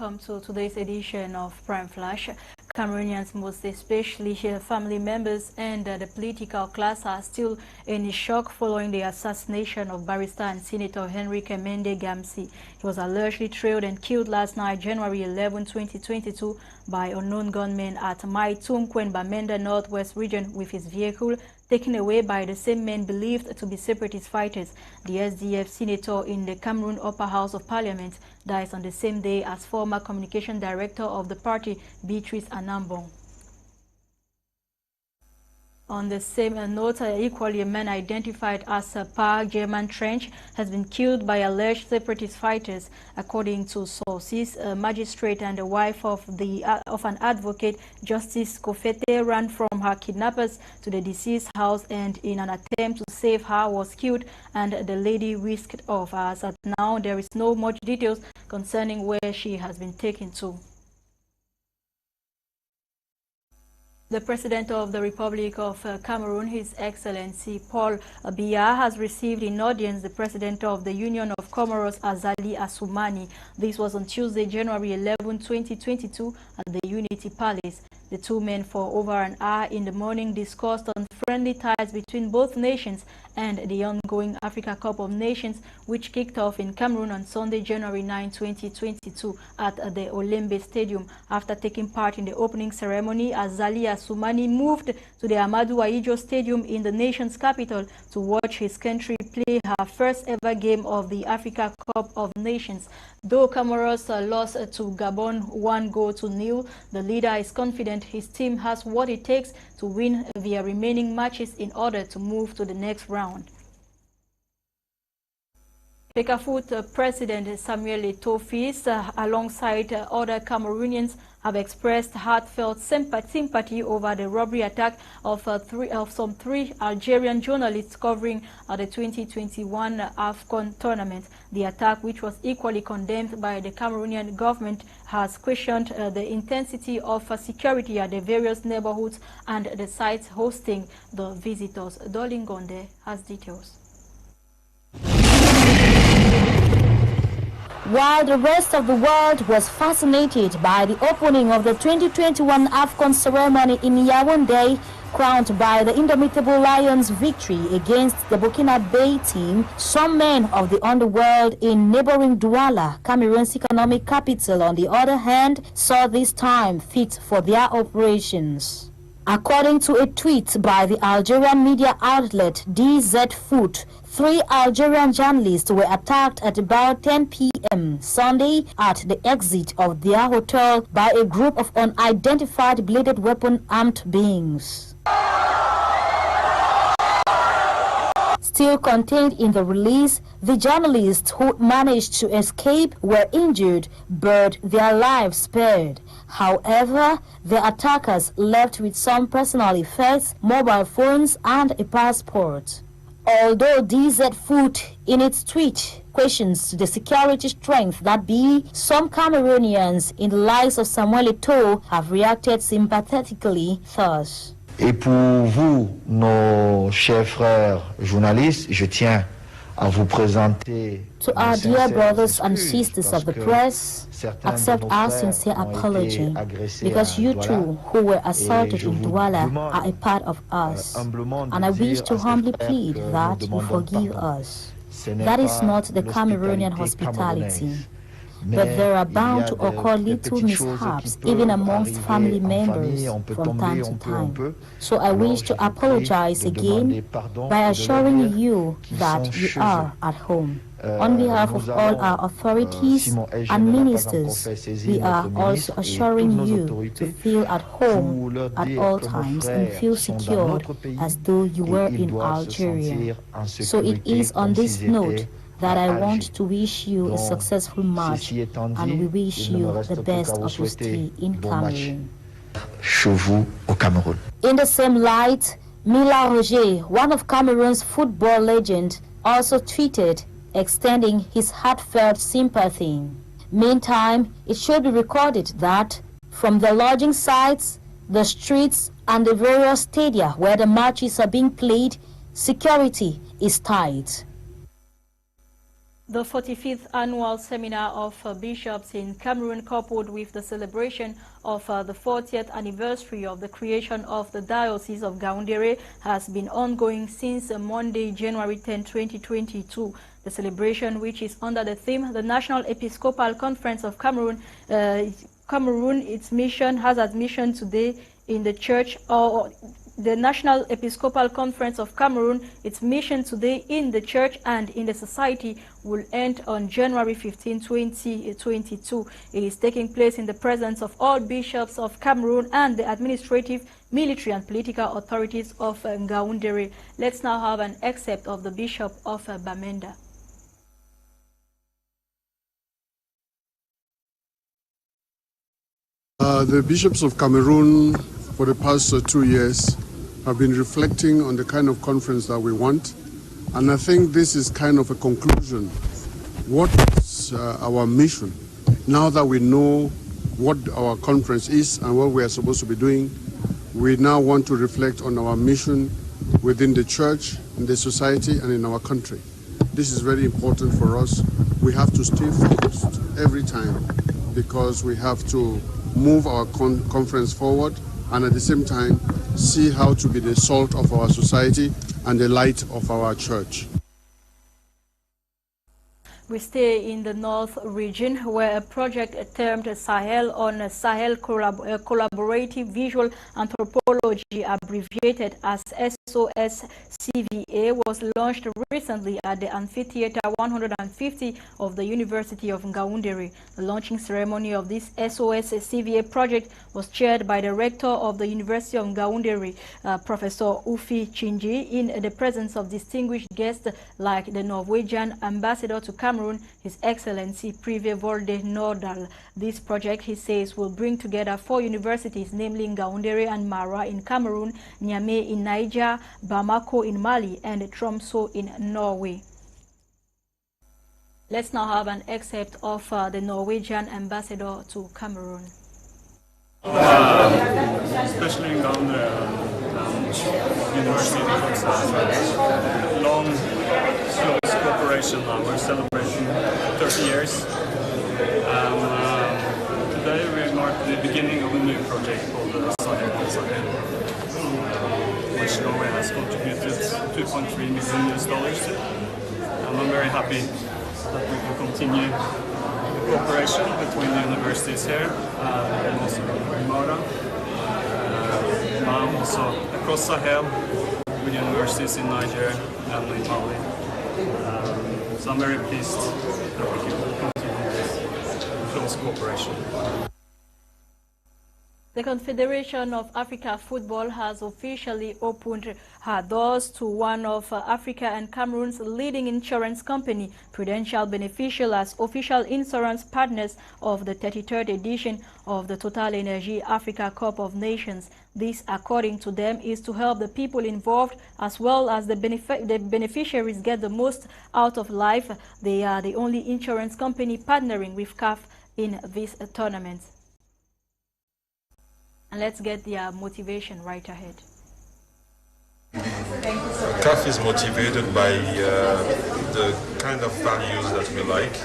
welcome to today's edition of Prime Flash. Cameroonians, most especially family members and the political class, are still in shock following the assassination of barrister and Senator Henrique Mende Gamsi. He was allegedly trailed and killed last night, January 11, 2022, by unknown gunmen at Mai Tumkwen, Bamenda Northwest region, with his vehicle taken away by the same men believed to be separatist fighters. The SDF senator in the Cameroon Upper House of Parliament dies on the same day as former communication director of the party, Beatrice Anambong. On the same note, equally a man identified as Park German Trench has been killed by alleged separatist fighters. According to sources, a magistrate and the wife of an advocate, Justice Kofete, ran from her kidnappers to the deceased house and in an attempt to save her was killed, and the lady whisked off. As at now, there is no much details concerning where she has been taken to. The President of the Republic of Cameroon, His Excellency Paul Biya, has received in audience the President of the Union of Comoros, Azali Assoumani. This was on Tuesday, January 11, 2022, at the Unity Palace. The two men, for over an hour in the morning, discussed on friendly ties between both nations and the ongoing Africa Cup of Nations, which kicked off in Cameroon on Sunday, January 9, 2022, at the Olembe Stadium. After taking part in the opening ceremony, Azali Assoumani moved to the Amadou Ahidjo Stadium in the nation's capital to watch his country play her first ever game of the Africa Cup of Nations. Though Comoros lost to Gabon 1-0, the leader is confident his team has what it takes to win their remaining matches in order to move to the next round. Fecafoot President Samuel Eto'o, alongside other Cameroonians, have expressed heartfelt sympathy over the robbery attack of some three Algerian journalists covering the 2021 AFCON tournament. The attack, which was equally condemned by the Cameroonian government, has questioned the intensity of security at the various neighborhoods and the sites hosting the visitors. Dolingonde has details. While the rest of the world was fascinated by the opening of the 2021 AFCON ceremony in Yaoundé, crowned by the Indomitable Lions' victory against the Burkina Faso team, some men of the underworld in neighboring Douala, Cameroon's economic capital, on the other hand, saw this time fit for their operations. According to a tweet by the Algerian media outlet DZ Foot, 3 Algerian journalists were attacked at about 10 p.m. Sunday at the exit of their hotel by a group of unidentified bladed weapon-armed beings. Still contained in the release, the journalists who managed to escape were injured but their lives spared. However, the attackers left with some personal effects, mobile phones and a passport. Although DZ Foot in its tweet questions the security strength that be, some Cameroonians in the likes of Samuel Eto'o have reacted sympathetically thus. Et pour vous, nos chers frères journalistes, je tiens à vous présenter. To our dear brothers and sisters of the press, accept our sincere apology, because you too, who were assaulted in Douala, are a part of us, and I wish to humbly plead that you forgive us. That is not the Cameroonian hospitality. But there are bound to occur little mishaps even amongst family members from time to time. So I wish to apologize again by assuring you that you are at home. On behalf of all our authorities and ministers, we are also assuring you to feel at home at all times and feel secured as though you were in Algeria. So it is on this note that I want to wish you a successful match, and we wish you the best of your stay in Cameroon. In the same light, Mila Roger, one of Cameroon's football legends, also tweeted, extending his heartfelt sympathy. Meantime, it should be recorded that from the lodging sites, the streets, and the various stadia where the matches are being played, security is tight. The 45th annual seminar of bishops in Cameroon, coupled with the celebration of the 40th anniversary of the creation of the Diocese of Ngaoundéré, has been ongoing since Monday, January 10, 2022. The celebration, which is under the theme, the National Episcopal Conference of Cameroon, its mission has admission today in the church, or the National Episcopal Conference of Cameroon, its mission today in the church and in the society will end on January 15, 2022. It is taking place in the presence of all bishops of Cameroon and the administrative, military and political authorities of Ngaoundéré. Let's now have an excerpt of the Bishop of Bamenda. The bishops of Cameroon for the past 2 years have been reflecting on the kind of conference that we want, and I think this is kind of a conclusion. What is our mission? Now that we know what our conference is and what we are supposed to be doing, we now want to reflect on our mission within the church, in the society, and in our country. This is very important for us. We have to stay focused every time because we have to move our conference forward and at the same time see how to be the salt of our society and the light of our church. We stay in the North region, where a project termed Sahel on Sahel Collaborative Visual Anthropology, abbreviated as SOS-CVA, was launched recently at the Amphitheater 150 of the University of Ngaoundéré. The launching ceremony of this SOS-CVA project was chaired by the rector of the University of Ngaoundéré, Professor Ufi Chinji, in the presence of distinguished guests like the Norwegian ambassador to Cameroon, His Excellency Prive Volde Nordal. This project, he says, will bring together 4 universities, namely Ngaoundéré and Mara in Cameroon, Niamey in Niger, Bamako in Mali, and Tromsø in Norway. Let's now have an excerpt of the Norwegian ambassador to Cameroon. Especially in Ngaoundéré University in Nsah, long, close cooperation now. We're celebrating 30 years. Today we mark the beginning of a new project called Sahel, which Norway has contributed $2.3 million to. And I'm very happy that we can continue the cooperation between the universities here and also in Mara. Now also across Sahel with universities in Niger and in Mali. So I'm very pleased that we can continue this close cooperation. The Confederation of Africa Football has officially opened her doors to one of Africa and Cameroon's leading insurance company, Prudential Beneficial, as official insurance partners of the 33rd edition of the Total Energy Africa Cup of Nations. This, according to them, is to help the people involved as well as the beneficiaries get the most out of life. They are the only insurance company partnering with CAF in this tournament. And let's get their motivation right ahead. CAF is motivated by the kind of values that we like,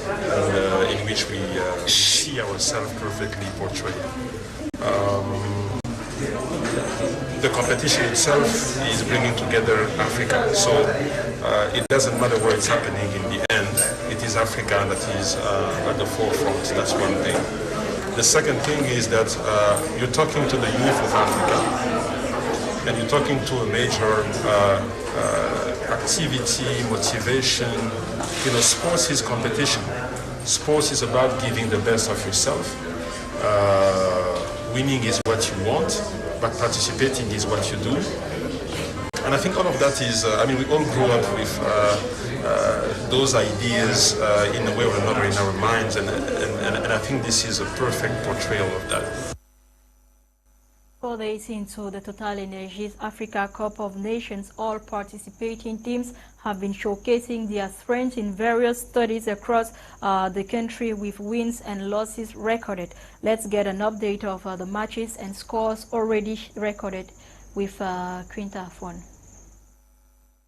and in which we see ourselves perfectly portrayed. The competition itself is bringing together Africa, so it doesn't matter where it's happening in the end. It is Africa that is at the forefront. That's one thing. The second thing is that you're talking to the youth of Africa, and you're talking to a major activity, motivation. You know, sports is competition. Sports is about giving the best of yourself. Winning is what you want, but participating is what you do. And I think all of that is, I mean, we all grew up with those ideas in a way or another in our minds, and I think this is a perfect portrayal of that. 4 days into the Total Energies Africa Cup of Nations, all participating teams have been showcasing their strengths in various studies across the country, with wins and losses recorded. Let's get an update of the matches and scores already recorded with Quinta Fon.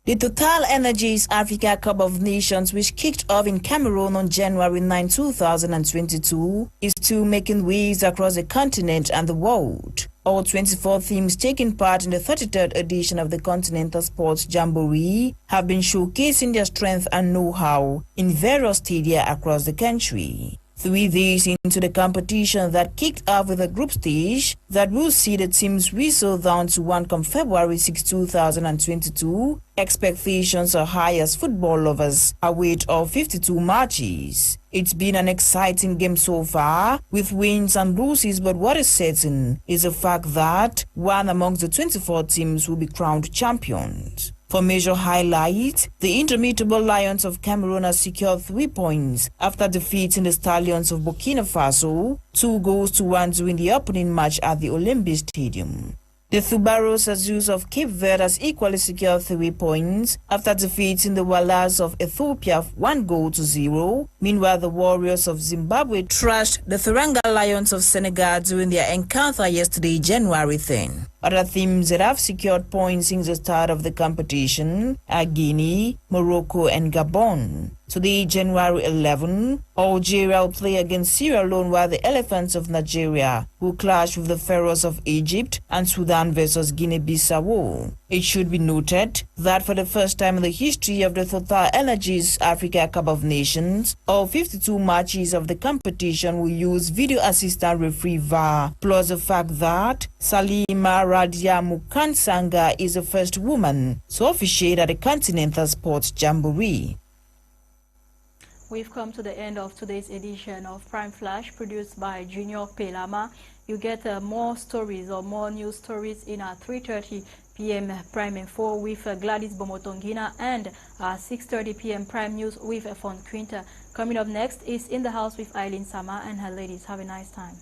The Total Energies Africa Cup of Nations, which kicked off in Cameroon on January 9, 2022, is still making waves across the continent and the world. All 24 teams taking part in the 33rd edition of the Continental Sports Jamboree have been showcasing their strength and know-how in various stadia across the country. 3 days into the competition that kicked off with a group stage that will see the teams whistle down to 1 come February 6, 2022, expectations are high as football lovers await all 52 matches. It's been an exciting game so far, with wins and losses, but what is certain is the fact that one amongst the 24 teams will be crowned champions. For major highlights, the indomitable Lions of Cameroon has secured 3 points after defeating the Stallions of Burkina Faso 2-1 during the opening match at the Olympic Stadium. The Thubaros Azus of Cape Verde has equally secured 3 points after defeating the Walas of Ethiopia 1-0. Meanwhile, the Warriors of Zimbabwe trashed the Teranga Lions of Senegal during their encounter yesterday, January 10. Other teams that have secured points since the start of the competition are Guinea, Morocco and Gabon. Today, January 11, Algeria will play against Sierra Leone, while the Elephants of Nigeria will clash with the Pharaohs of Egypt, and Sudan versus Guinea-Bissau. It should be noted that for the first time in the history of the Total Energies Africa Cup of Nations, all 52 matches of the competition will use video assistant referee VAR, plus the fact that Salima Radia Mukansanga is the first woman to officiate at the Continental Sports Jamboree. We've come to the end of today's edition of Prime Flash, produced by Junior Pelama. You get more stories or more news stories in our 3:30 p.m. Prime Info with Gladys Bomotongina and 6:30 p.m. Prime News with Fon Quinta. Coming up next is In the House with Eileen Sama and her ladies. Have a nice time.